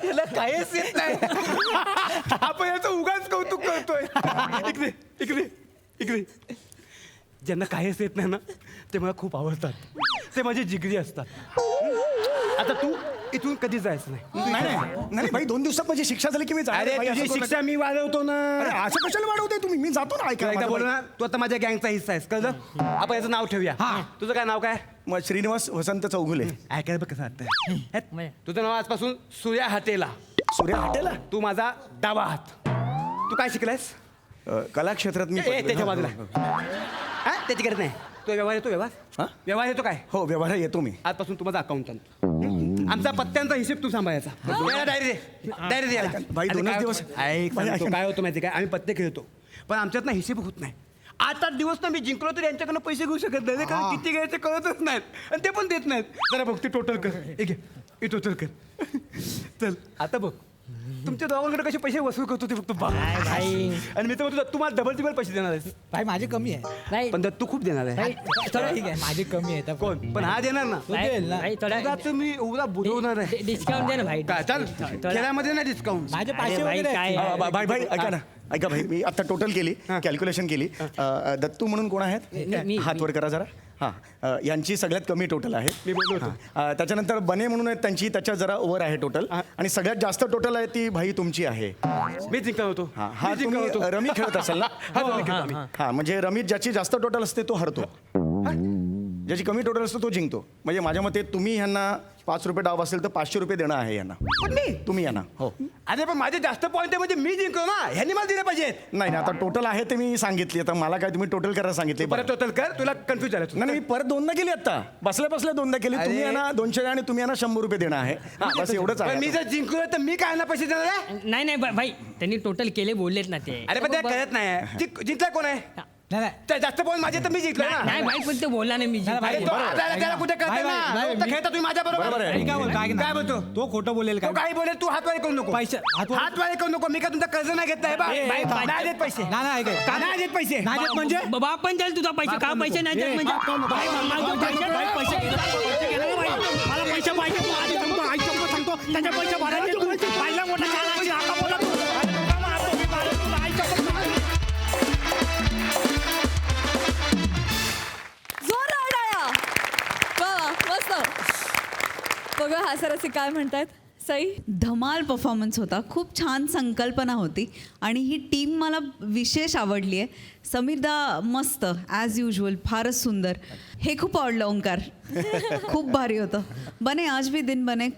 त्याला काहीच येत नाही आपण याचं उगाच कौतुक करतोय इकडे इकडे इकडे ज्यांना काहीच येत नाही ना ते मला खूप आवडतात ते माझे जिगरी असतात आता तू इथून कधी जायचं नाही नाही भाई 2 दिवसात माझी शिक्षा झाली की मी जाणार अरे भाई, असं तुझी करू शिक्षा नका. मी वाढवतो ना अरे असं कशाला वाढवते तुम्ही मी जातो ना एकदा ऐका बोल ना तू आता माझ्या गँगचा हिस्सा आहेस कळलं आपण याचं नाव ठेवूया तुझं काय नाव काय मग श्रीनिवास वसंत चौगुले. ऐकायला बघ कसं वाटतं तुझं नाव आजपासून सूर्या हातेला सूर्या हॉटेल तू माझा डावा हात तू काय शिकलायस कला क्षेत्रात मी त्याच्या बाजूला हा त्याची गरज नाही तो व्यवहार येतो व्यवहार हा? व्यवहार येतो काय हो व्यवहार येतो मी. आजपासून तू माझा अकाउंटंट आमचा पत्त्यांचा हिशेब तू सांभाळायचा डायरी दे डायरी दे भाई, 2च दिवस. ऐक भाई, सांगतो, ऐका. काय होतं माहिती काय आम्ही पत्ते खेळतो पण आमच्यात ना हिशेब होत नाही 8 दिवस ना मी जिंकलो तर यांच्याकडनं पैसे घेऊ शकत नाही कारण किती घ्यायचे कळतच नाहीत आणि ते पण देत नाहीत जरा बघ ते टोटल कर हे टोटल कर चल आता बघ तुमच्या दोघांकडे कसे पैसे वसूल करतो ते फक्त बघ भाई आणि मी तर म्हणतो तुम्हाला डबल पैसे देणार आहेस भाई माझे कमी आहे भाई पण तू खूप देणार आहे थोडं ठीक आहे माझे कमी आहे कोण पण हा देणार ना देईल ना. भाई थोडा तुला तर मी एवढा बुडवणार आहे डिस्काउंट दे ना भाई काय चाल खेळामध्ये ना डिस्काउंट माझे अरे 500 भाई वगैरे काय आहेत. आहे? भाई भाई ऐका ना ऐका भाई मी आता टोटल केली कॅल्क्युलेशन केली. दत्तू म्हणून कोण आहेत मी- हात वर करा जरा. हां यांची सगळ्यात कमी टोटल आहे. मी बोललो होतो. त्याच्यानंतर बने म्हणून आहेत त्यांची त्याच्या जरा ओव्हर आहे टोटल आणि सगळ्यात जास्त टोटल आहे ती भाई तुमची आहे. मी जिंकणार होतो हा तुम्ही रमी खेळत असाल ना. हा म्हणजे रमी ज्याची जास्त टोटल असते तो हरतो ज्याची कमी टोटल असतो तो जिंकतो. म्हणजे माझ्या मते तुम्ही ह्यांना 5 रुपये डाव असेल तर 500 रुपये देणं आहे यांना. पण मी तुम्ही यांना हो. अरे पण माझे जास्त पॉईंट आहे म्हणजे मी जिंकलो ना ह्यांनी मला दिले पाहिजेत नाही आता टोटल आहे ते मी सांगितली. आता मला काय तुम्ही टोटल करायला सांगितले. परत टोटल कर तुला कन्फ्युज झालं नाही मी परत 2दा केली आता बसल्या बसल्या 2दा केली. तुम्ही यांना 200 आणि तुम्ही यांना 100 रुपये देणं आहे. हा बस एवढंच पण मी आहे. जर जिंकलो तर मी काय ना पैसे देणार आहे नाही नाही भाई त्यांनी टोटल केले बोललेत ना ते अरे पण ते कळत नाही जिंकला कोण आहे नाही नाही त्या जास्त पॉईंट माझे तर मी जिंकलो ना नाही भाई पण ते बोलला नाही मी जिंकलो. अरे तो आपल्याला त्याला कुठे कळतं भाई, ना भाई, तो तर मी- खेळता तुम्ही माझ्या बरोबर बरोबर आहे. मी काय बोलतो ऐक ना. काय बोलतो? तो खोटं बोलेल तो काय काही बोले तू हातवारे करू नको पैसे- हातवारे- हातवारे करू नको मी काय तुमचं कर्ज नाही घेत नाही बा. भाई, नाही देत पैसे नाही नाही ऐक, ऐक. नाही देत पैसे नाही देत म्हणजे बाप पण द्याल तुझा पैसे का पैसे नाही देत म्हणजे भाई, मला जो पैसे भाई, पैसे गेले, पैसे गेले ना भाई. मला पैसे पाहिजे तू आधी सांगतो आई सांगतो त्यांचे पैसे भरायचे तू पहिला मोठा कालाची आका बोला तू अरे तुला मारतो मी, मारतो तुला, आई सांगतो. जोरदार टाळ्या. वा वा, मस्त. बघा हा सर असे काय म्हणतायत सई. धमाल परफॉर्मन्स होता. खूप छान संकल्पना होती आणि ही टीम मला विशेष आवडली आहे. समीरदा मस्त ॲज युजल फारच सुंदर. हे खूप आवडलं ओंकार खूप भारी होतं. बने आज भी दिन बने.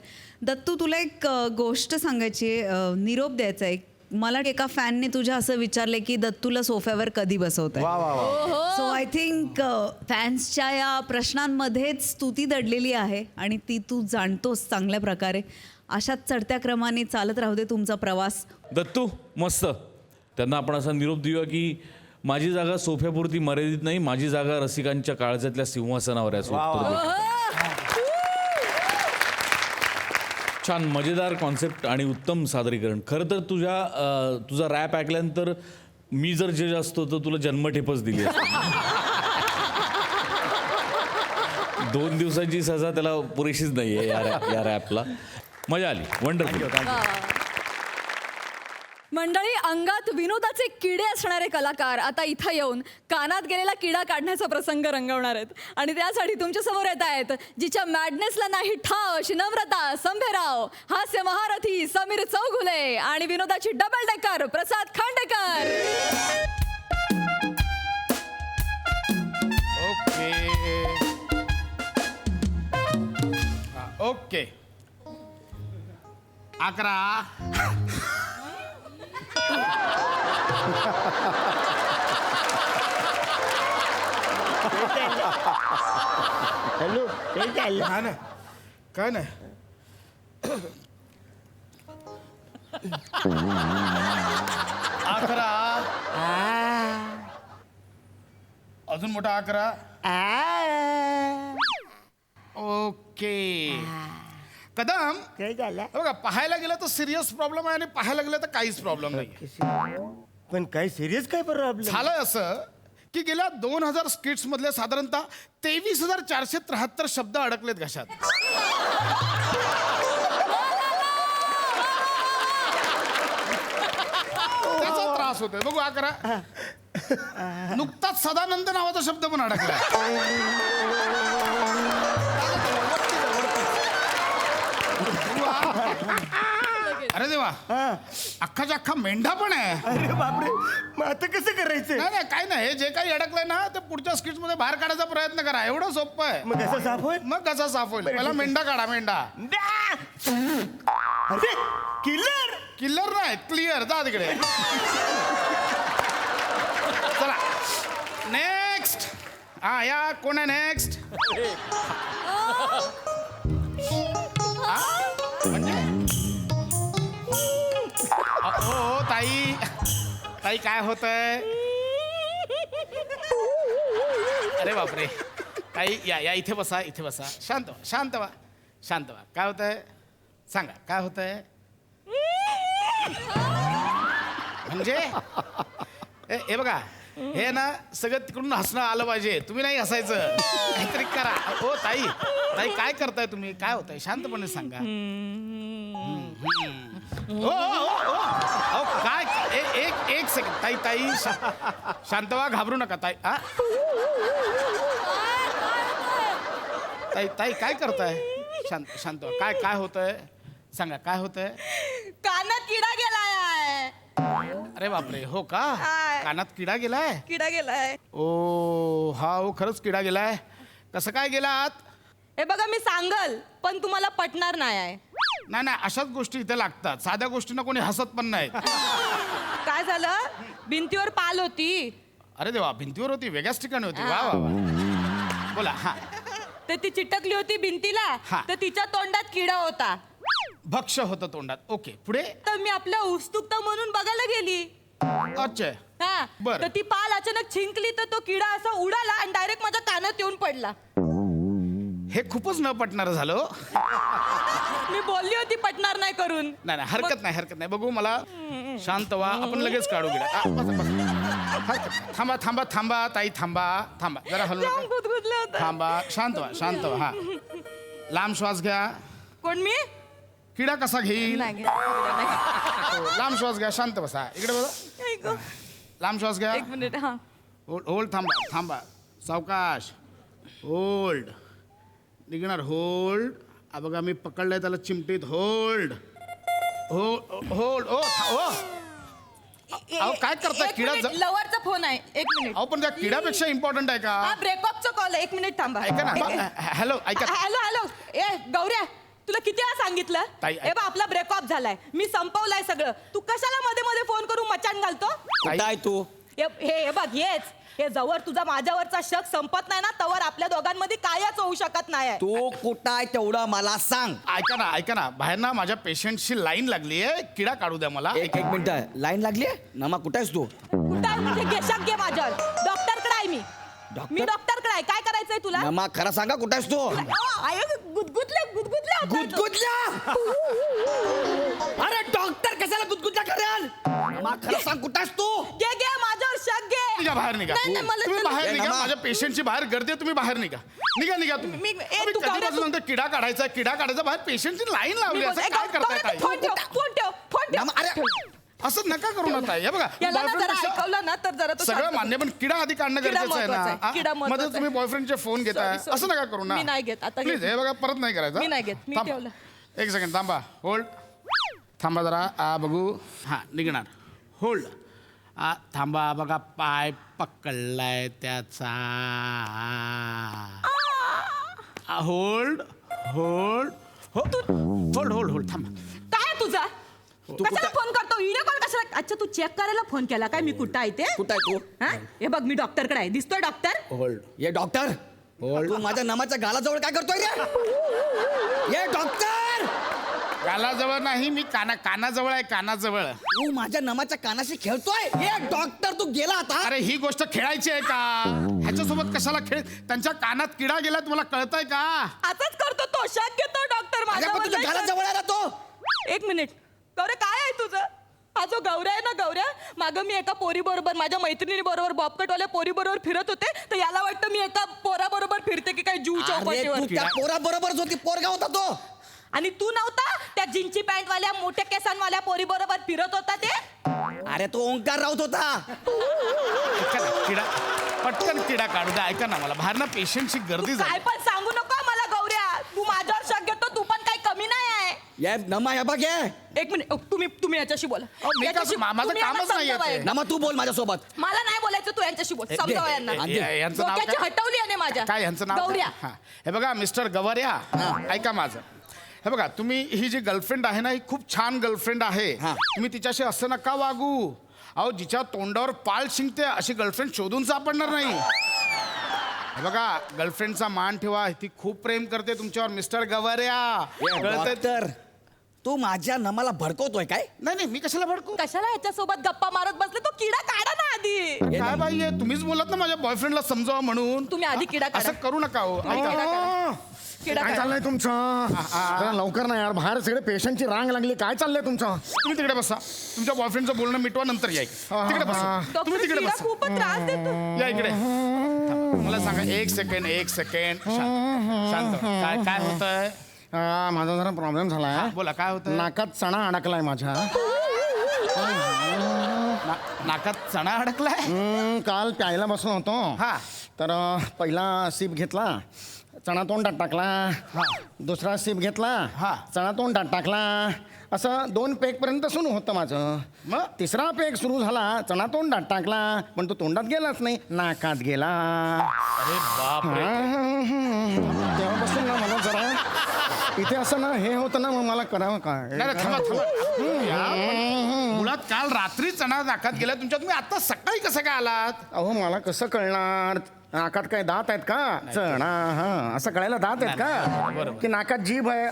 दत्तू तुला एक गोष्ट सांगायची आहे. निरोप द्यायचा आहे. मला एका फॅनने तुझ्या असं विचारलं की दत्तूला सोफ्यावर कधी बसवताय. सो आय थिंक फॅन्सच्या या प्रश्नांमध्येच स्तुती दडलेली आहे आणि ती तू जाणतोस चांगल्या प्रकारे. अशाच चढत्या क्रमाने चालत राहू दे तुमचा प्रवास. दत्तू मस्त. त्यांना आपण असा निरोप देऊया की माझी जागा सोफ्यापुरती मर्यादित नाही, माझी जागा रसिकांच्या काळजातल्या सिंहासनावर आहे. असं उत्तर दे. छान मजेदार कॉन्सेप्ट आणि उत्तम सादरीकरण. खरं तर तुझा रॅप ऐकल्यानंतर मी जर जज असतो तर तुला जन्मठेपच दिली असती. 2 दिवसांची सजा त्याला पुरेशीच नाही आहे या रॅपला. मजा आली. वंडरफुल. मंडळी, अंगात विनोदाचे किडे असणारे कलाकार आता इथं येऊन कानात गेलेला किडा काढण्याचा प्रसंग रंगवणार आहेत. आणि त्यासाठी तुमच्या समोर येत आहेत जिच्या मॅडनेसला नाही ठाव अशी नम्रता संभेराव, हास्य महारथी समीर चौगुले आणि विनोदाची डबल डेकर प्रसाद खांडेकर. ओके 11 हॅलो ते चाललं. काय नाही काय नाही 11 अजून मोठा 11. ओके कदम काय झालं बघा, पाहायला गेलं तर सिरियस प्रॉब्लेम आहे आणि पाहायला गेलं तर काहीच प्रॉब्लेम नाही. पण काय सिरियस काय प्रॉब्लेम झालंय असं की गेल्या 2000 स्किट्स मधले साधारणतः 23,473 शब्द अडकलेत घशात. त्याचा त्रास होतोय. बघू 11 नुकताच सदानंद नावाचा शब्द पण अडकला. अरे देवा, अख्खाच्या अख्खा मेंढा पण आहे. अरे बापरे, मग आता कसं करायचं? नाही नाही काय नाही, हे जे काही अडकलंय ना ते पुढच्या स्किट्स मध्ये बाहेर काढायचा प्रयत्न करा. एवढं सोपं आहे. मग कसं साफ होईल? मग कसा साफ होईल? पहिला मेंढा काढा. मेंढा. अरे किलर किल्लर नाही, क्लिअर. जा तिकडे. चला नेक्स्ट. हा या कोण आहे नेक्स्ट? हो ताई, ताई काय होतंय? अरे बापरे. ताई या या इथे बसा, इथे बसा. शांत व्हा, शांत व्हा, शांत व्हा. काय होतंय सांगा, काय होतंय? म्हणजे हे बघा, हे ना सगळं तिकडून हसणं आलं पाहिजे. तुम्ही नाही हसायचं, काहीतरी करा. हो ताई, ताई काय करताय तुम्ही? काय होतंय? शांतपणे सांगा. हो हो काय? एक सेकंड ताई, ताई शांत व्हा, घाबरू नका ताई. ताई ताई काय करताय? शांत शांत व्हा. काय काय होतंय सांगा, काय होतंय? कानात किडा गेलाय. अरे बापरे, हो का? कानात किडा गेलाय? किडा गेलाय. ओ हा, हो खरंच किडा गेलाय. कसं काय गेलात? हे बघा, मी सांगल पण तुम्हाला पटणार नाही आहे. नाही नाही, अशाच गोष्टी इथे लागतात. साध्या गोष्टींना कोणी हसत पण नाहीत. काय झालं? भिंतीवर पाल होती. अरे देवा, भिंतीवर होती? वेगळ्याच ठिकाणी होती? वा वा वा. बोला. हा, तर ती चिटकली होती भिंतीला. हा. तर तिच्या तोंडात किडा होता. भक्ष होतं तोंडात. ओके, पुढे? तर मी आपलं उत्सुकता म्हणून बघायला गेली. अच्छा. हा, बरं. तर ती पाल अचानक छिंकली तर तो किडा असा उडाला आणि डायरेक्ट माझ्या कानात येऊन पडला. हे खूपच न पटणारं झालं. मी बोलली होती पटणार नाही करून. नाही नाही, हरकत नाही, हरकत नाही. बघू, मला शांत व्हा. आपण लगेच काढू गिडा. थांबा थांबा थांबा ताई, थांबा थांबा जरा हलू जाम नका. गुदगुदलं होतं. थांबा, शांत व्हा, शांत व्हा. हा, लांब श्वास घ्या. कोण मी? किडा कसा घेईल? नाही घेत. हो, लांब श्वास घ्या. शांत बसा. इकडे बघा. ऐक. लांब श्वास घ्या. एक मिनिट. हा, होल्ड. थांबा थांबा. सावकाश. होल्ड. निघणार. होल्ड. बघा मी पकडलंय त्याला चिमटीत. होल्ड. होल्ड. होल्ड. ओ ओ अहो, काय करताय? एक किडा मिनिट, लवरचा फोन आहे. एक मिनिट. अहो पण त्या किड्यापेक्षा इम्पॉर्टंट आहे हा, का? ब्रेकअपचा कॉल आहे. एक मिनिट थांबा. ऐका ना. हॅलो, ऐका. Hello hello. ए गौऱ्या, तुला किती वेळा सांगितलं? ताई, ए बा, आपला ब्रेकअप झालाय. मी संपवलाय सगळं. तू कशाला मध्ये मध्ये फोन करून मचान घालतो? काय तू? हे बघ, हेच हे जवळ तुझा माझ्यावरचा शक संपत नाही ना, तवर आपल्या दोघांमध्ये कायच होऊ शकत नाही. तू कुठं आहे तेवढं मला सांग. ऐका ना, ऐका ना. बाहेर ना माझ्या पेशंटची लाईन लागली आहे. किडा काढू द्या मला. एक मिनिट, लाईन लागली आहे नमा. कुठं आहेस तू? कुठं आहे म्हणजे घे, शक घे माझ्यावर. डॉक्टरकडे आहे मी. डॉक्टर? मी डॉक्टरकडे आहे. काय करायचंय तुला? नमा खरं सांगा, कुठं आहेस तू? गुदगुदल्या गुदगुदल्या. अरे डॉक्टर कशाला गुदगुदल्या करेल? नमा खरं सांग, कुठं आहेस तू? घे घे, माझ्यावर शक घे. निघा, बाहेर निघा. नाही, नाही, मला- तुम्ही बाहेर ए, निघा. नमा. माझ्या पेशंटची बाहेर गर्दी आहे. तुम्ही बाहेर निघा. निघा निघा तुम्ही. मी- ए, अरे, तू गौऱ्या, कधीपासून म्हणतो किडा काढायचा, किडा काढायचा. बाहेर पेशंटची लाईन लावली. असं काय करताय ताई? फोन ठेव. नमा, अरे असं नका करू ना ताई. हे बघा याला ना boyfriend जरा पेक्षा ऐकवलं ना तर जरा तो सगळं शांत मान्य, पण किडा आधी काढणं किडा गरजेचं आहे महत्वाचा आहे. ना. किडा महत्वाचा मध्ये तुम्ही आहे. बॉयफ्रेंडचे फोन घेताय, Sorry, sorry. असं नका करू ना. मी नाही घेत, आता प्लीज घेत. हे बघा परत नाही करायचं. मी नाही घेत, मी थांबा. ठेवलं. एक सेकंड थांबा. होल्ड. थांबा जरा बघू. हा निघणार. होल्ड. थांबा बघा पाय पकडलाय त्याचा. Hold hold hold hold hold थांबा. काय तुझा तू कशाला कुठं- फोन करतो व्हिडिओ कॉल कशाला? अच्छा तू चेक करायला फोन केला काय मी कुठं आहे ते? कुठं आहे तू? हा? हे बघ मी डॉक्टरकडे आहे. दिसतोय डॉक्टर? होल्ड. ये डॉक्टर तू माझ्या नामाच्या गालाजवळ काय करतोय रे? ये डॉक्टर गालाजवळ नाही, मी कानाजवळ आहे, कानाजवळ. तू माझ्या नामाच्या कानाशी खेळतोय. ये डॉक्टर तू गेला आता. अरे ही गोष्ट खेळायची आहे का? ह्याच्यासोबत कशाला खेळ? त्यांच्या कानात किडा गेला तुम्हाला कळतंय का? आताच करतो तो शाक घेतो डॉक्टर अरे पण तुझ्या घराजवळ आहे ना तो. एक मिनिट गौऱ्या काय आहे तुझं? हा जो गौऱ्या आहे ना गौऱ्या, मागं मी एका पोरी बरोबर माझ्या मैत्रिणी बरोबर बॉबकटवाल्या पोरी बरोबर फिरत होते, तर याला वाटतं मी एका पोरा बरोबर फिरते की काय जू अरे तू चौपाटीवर. त्या पोरा बरोबरच होती. पोरगा होता तो. आणि तू नव्हता त्या जीनची पॅन्ट वाल्या मोठ्या केसांवाल्या पोरी बरोबर फिरत होता ते? अरे तो ओंकार राऊत होता. ऐका ना, किडा पटकन किडा काढू द्या. ऐका ना, मला बाहेर ना पेशंटची गर्दी काय झाली. पण सांगू नको मला गौऱ्या, तू माझ्यावर शक घेतो, तू पण काही कमी नाही आहे. ये नमा हे बघ ये. एक मिनिट तुम्ही याच्याशी बोला. मी कसं- याच्याशी- माझं तुम्ही यांना कामच नाहीये समजावा ते. एकदा. नमा तू बोल माझ्यासोबत. मला नाही बोलायचं, तू यांच्याशी बोल. समजावा यांना. यांचं नाव डोक्याची काय? हटवली आहे माझ्या. काय यांचं नाव? गौऱ्या. हा. हे बघा मिस्टर गवाऱ्या, ऐका माझं. हे बघा तुम्ही ही जी गर्लफ्रेंड आहे ना, ही खूप छान गर्लफ्रेंड आहे. तुम्ही तिच्याशी असं नका वागू. अहो जिच्या तोंडावर पाळ शिंकते अशी गर्लफ्रेंड शोधून सापडणार नाही. हे बघा गर्लफ्रेंडचा मान ठेवा. ती खूप प्रेम करते तुमच्यावर मिस्टर गवाऱ्या. कळतंय? डॉक्टर तू माझ्या नमाला भडकवतोय काय? नाही नाही, मी कशाला भडकू? कशाला याच्यासोबत गप्पा मारत बसले? तो किडा काढा ना आधी. काय बाई आहे, तुम्हीच बोलत ना माझ्या बॉयफ्रेंडला समजावा म्हणून. तुम्ही आधी किडा काढा. असं करू नका हो. तुम्ही किडा काढा. किडा काय काढा. चाललंय तुमचं? जरा लवकर ना यार, बाहेर सगळे पेशंटची रांग लागली. काय चाललंय तुमचं? तुम्ही तिकडे बसा. तुमच्या बॉयफ्रेंडचं बोलणं मिटवा, नंतर या इकडे. तिकडे बसा. डॉक्टर, तुम्ही तिकडे किडा बसा. खूपच त्रास देतो. या इकडे. मला सांगा एक सेकंड. शांत. काय काय होतंय? माझा जरा प्रॉब्लेम झालाय. बोला काय होतं? नाकात चणा अडकलाय माझ्या. नाकात चणा अडकलाय. काल प्यायला बसलो होतो. हा. तर पहिला सिप घेतला, चणा तोंडात टाकला. दुसरा सिप घेतला, हा. चणा तोंडात टाकला. असं 2 पेक पर्यंत सुरू होतं माझं. मग? तिसरा पेक सुरू झाला, चणा तोंडात टाकला, पण तो तोंडात गेलाच नाही, नाकात गेला. अरे बापरे. तेव्हापासून ना मला जरा इथे असं ना हे होतं ना, मग मला करावं काय? नाही नाही, थांबा. या, पण मुळात काल रात्री चणा नाकात गेला तुमच्या. तुम्ही आता सकाळी कसं काय आलात? अहो मला कसं कळणार? नाकात काय दात आहेत का? चणा. हा असं कळायला दात आहेत का? की नाकात जीभ आहे?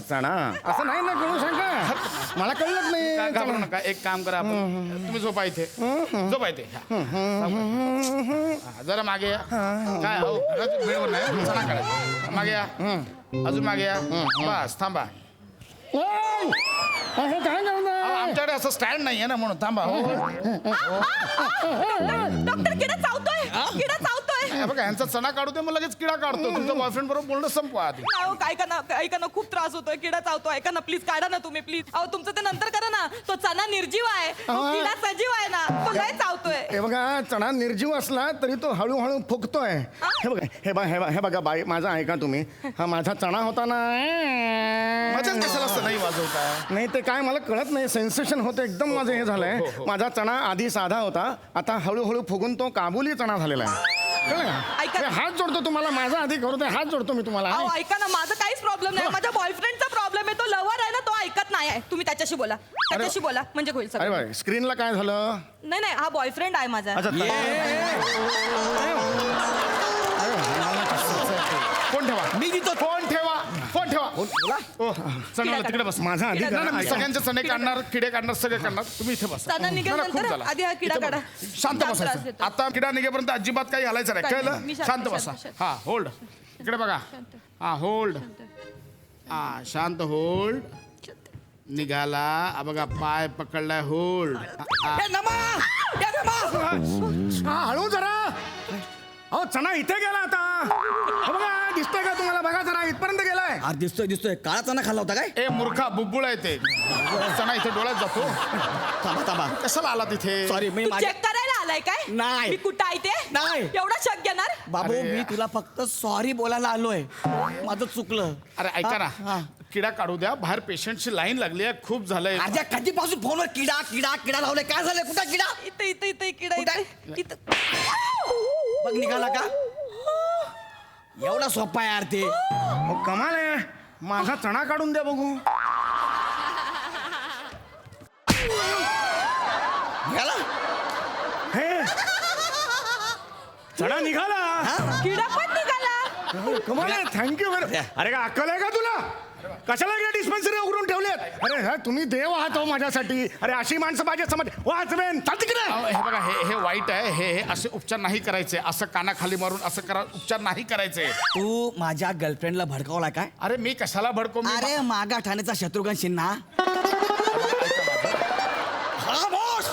चणा असं नाही ना कळू सांगा. मला कळलंच काय घाबरू नाही. नका. एक काम करा आपण. तुम्ही झोपा इथे. झोपा इथे. हा, जरा मागे या. काय हो बेडवर नाही चणा काढा. मागे या. अजून मागे या. बस थांबा. हे काय करणार? अहो, आमच्याकडे असं स्टँड नाहीये ना म्हणून थांबा. हो डॉक्टर किडा चावतोय. किडा चावतोय. हे बघा यांचा चणा काढू दे, मग लगेच किडा काढतो. तुमच्या बॉयफ्रेंड बरोबर बोलणं संपवा आधी. अहो, ऐका ना खूप त्रास होतोय. किडा चावतो. ऐका ना प्लीज, काढा ना तुम्ही प्लीज. अहो तुमचं ते नंतर करा ना. तो चना निर्जीव आहे, तो किडा सजीव आहे ना, तो लय चावतोय. हे बघा चणा निर्जीव असला तरी तो हळूहळू फुगतोय. हे बघा बाई माझा ऐका तुम्ही. हा माझा चणा होता ना. मजाच कशाला असं नाही वाजवता? नाही ते काय मला कळत नाही. सेन्सेशन होतं एकदम. माझं हे झालंय. माझा चणा आधी साधा होता, आता हळूहळू फुगून तो काबुली चणा झालेला आहे. कळलं का? ऐका. हे हात जोडतो तुम्हाला. माझा आधी करू दे. हात जोडतो मी तुम्हाला. अहो ऐका ना, माझा काहीच प्रॉब्लेम नाही. माझ्या बॉयफ्रेंडचा प्रॉब्लेम आहे. तो लवर आहे ना, तो ऐकत नाही आहे. तुम्ही त्याच्याशी बोला. त्याच्याशी बोला म्हणजे होईल अरे सगळं. बाई स्क्रीनला काय झालं? नाही हा बॉयफ्रेंड आहे माझा. अच्छा फोन ठेवा. मी घेतो. फोन ठेवा. चणा तिकडे बस. माझा आधी नाही, नाही, सगळ्यांचे चणे काढणार, किडे काढणार, सगळे काढणार. तुम्ही इथे बसा. चणा निघेल नाही, नाही, खूप नंतर. झालं. आधी हा किडा इथे काढा. शांत जाम त्रास बसायचं. देतो. आता किडा निघेपर्यंत अजिबात काही हलायचं नाही. काही कळलं? नाही. मी शांत, शांत शांत, बसा. शांत. हा होल्ड. इकडे बघा. हा होल्ड. हा शांत होल्ड. निघाला. हा बघा पाय पकडलाय. होल्ड. ए, नमा! ए, नमा! हळू जरा. अहो चणा इथे गेला आता हा बघा दिसतोय का तुम्हाला बघा जरा इथपर्यंत गेलाय अरे दिसतोय काळा चणा खाल्ला होता काय ए मूर्खा बुब्बुळ आहे ते चणा इथे डोळ्यात जातो थांबा कशाला आला तिथे सॉरी मी चेक करायला आलाय काय नाही. मी कुठं आहे ते नाही. एवढं शक घेणार बाबू मी तुला फक्त सॉरी बोलायला आलोय माझं चुकलं अरे ऐका हा. ना किडा काढू द्या बाहेर पेशंटची लाईन लागली आहे खूप झालंय अर्ध्या कधीपासून फोनवर किडा किडा किडा लावलाय काय झालंय कुठं किडा इथे इथे इथे किडा कुठं? इथे इथं बघ निघाला का एवढा सोपा आहे यार ते अहो, कमाल आहे माझा चणा काढून द्या बघू निघाला हे चणा निघाला किडा पण निघाला कमाल आहे थँक्यू अरे का अक्कल आहे का तुला कशाला इकडे डिस्पेन्सरी उघडून ठेवलेत अरे हा तुम्ही देव आहात हो माझ्यासाठी अरे अशी माणसं माझ्या समज वाचवेन चालते की अहो, हे बघा हे वाईट आहे हे असे उपचार नाही करायचे असं कानाखाली मारून असं करा उपचार नाही करायचे तू माझ्या गर्लफ्रेंडला भडकावला काय अरे मी कशाला भडको मी अरे मागा ठाण्याचा शत्रुघ्न सिन्हा हा बॉस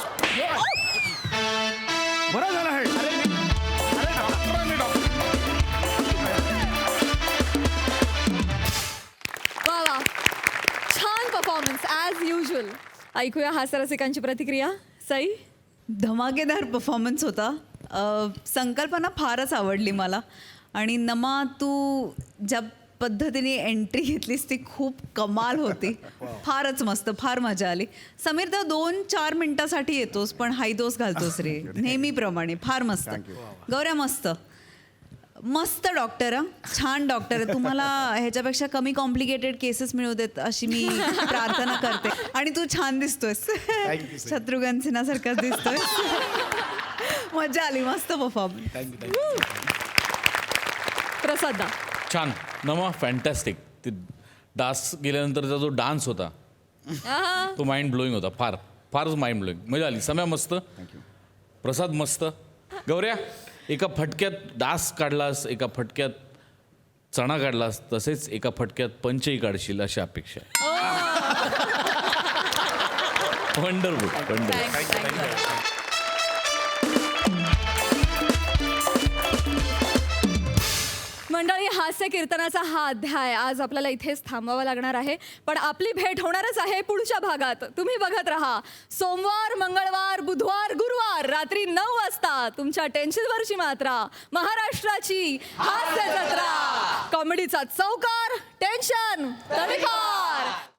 बरं झालं आहे अरे डॉक्टर वा वा छान परफॉर्मन्स ॲज युजल. ऐकूया हास्यरसिकांची प्रतिक्रिया. सई. धमाकेदार परफॉर्मन्स होता. संकल्पना फारच आवडली मला आणि नमा तू ज्या पद्धतीने एंट्री घेतलीस ती खूप कमाल होती. फारच मस्त, फार मजा आली. समीर तर 2-4 मिनिटासाठी येतोस पण हायदोस घालतोस रे नेहमीप्रमाणे. फार मस्त. गौऱ्या मस्त मस्त डॉक्टर. छान डॉक्टर आहे. तुम्हाला ह्याच्यापेक्षा कमी कॉम्प्लिकेटेड केसेस मिळू देत अशी मी प्रार्थना करते. आणि तू छान दिसतोयस. शत्रुघ्न सिन्हासारखाच दिसतोयस. मजा आली. मस्त परफॉर्मन्स. प्रसादा. छान नमा फॅन्टॅस्टिक ते डास गेल्यानंतरचा जो डान्स होता आहा. तो माइंड ब्लोईंग होता फारच माइंड ब्लोईंग मजा आली. सम्या मस्त प्रसाद मस्त. गौऱ्या एका फटक्यात डास काढलास एका फटक्यात चणा काढलास तसेच एका फटक्यात पंचही काढशील अशी अपेक्षा आहे. वंडरफुल. मंडळी हास्य कीर्तनाचा हा अध्याय आज आपल्याला इथेच थांबावा लागणार आहे पण आपली भेट होणारच आहे पुढच्या भागात. तुम्ही बघत राहा. सोमवार, मंगळवार, बुधवार, गुरुवार रात्री 9 वाजता तुमच्या टेन्शनवरची मात्रा महाराष्ट्राची हास्य जत्रा. कॉमेडीचा चौकार, टेन्शन तडीपार.